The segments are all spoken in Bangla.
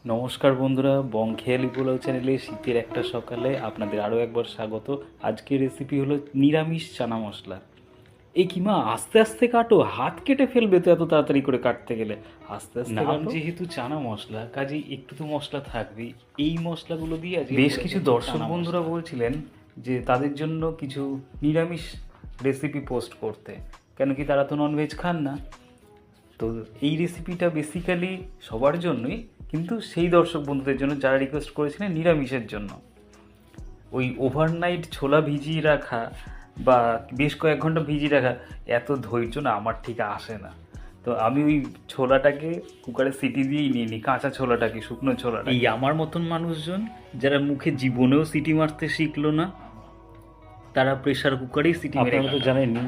নমস্কার বন্ধুরা, বংখেয়ালি পোলাও চ্যানেলে শীতের একটা সকালে আপনাদের আরও একবার স্বাগত। আজকের রেসিপি হলো নিরামিষ চানা মশলা। এই কিমা আস্তে আস্তে কাটো, হাত কেটে ফেলবে তো এত তাড়াতাড়ি করে কাটতে গেলে। আস্তে আস্তে নাম যেহেতু চানা মশলা, কাজেই একটু তো মশলা থাকবেই। এই মশলাগুলো দিয়ে আজকে বেশ কিছু দর্শক বন্ধুরা বলছিলেন যে তাদের জন্য কিছু নিরামিষ রেসিপি পোস্ট করতে, কেন কি তারা তো ননভেজ খান না। তো এই রেসিপিটা বেসিক্যালি সবার জন্যই, কিন্তু সেই দর্শক বন্ধুদের জন্য যারা রিকোয়েস্ট করেছিলেন নিরামিষের জন্য। ওই ওভারনাইট ছোলা ভিজিয়ে রাখা বা বেশ কয়েক ঘন্টা ভিজিয়ে রাখা, এত ধৈর্য না আমার ঠিক আসে না। তো আমি ওই ছোলাটাকে কুকারে সিটি দিয়েই নিয়ে নিই, কাঁচা ছোলাটাকে, শুকনো ছোলাটা। এই আমার মতন মানুষজন যারা মুখে জীবনেও সিটি মারতে শিখলো না, তারা প্রেশার কুকারেই সিটি মেরে। আপনারা তো জানেনই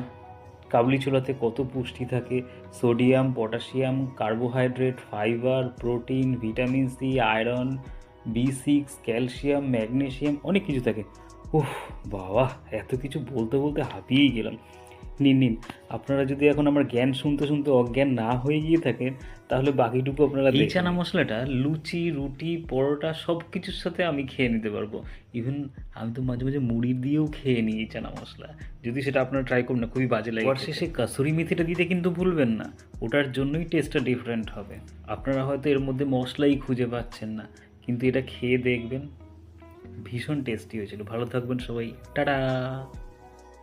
কাবলি ছোলাতে কত পুষ্টি থাকে: sodium, potassium, carbohydrate, fibre, protein, vitamin C, iron, B6, calcium, magnesium, অনেক কিছু থাকে। উফ বাবা, এত কিছু বলতে বলতে হাঁপিয়েই গেলাম। নিন নিন, আপনারা যদি এখন আমার জ্ঞান শুনতে শুনতে অজ্ঞান না হয়ে গিয়ে থাকেন, তাহলে বাকিটুকু আপনারা এই চানা মশলাটা লুচি, রুটি, পরোটা সব কিছুর সাথে আমি খেয়ে নিতে পারবো। ইভেন আমি তো মাঝে মাঝে মুড়ি দিয়েও খেয়ে নিই এই চানা মশলা। যদি সেটা আপনারা ট্রাই করুন না, খুবই বাজে লাগে। শেষে কাসুরি মেথিটা দিতে কিন্তু ভুলবেন না, ওটার জন্যই টেস্টটা ডিফারেন্ট হবে। আপনারা হয়তো এর মধ্যে মশলাই খুঁজে পাচ্ছেন না, কিন্তু এটা খেয়ে দেখবেন, ভীষণ টেস্টি হয়েছিল। ভালো থাকবেন সবাই, টাটা।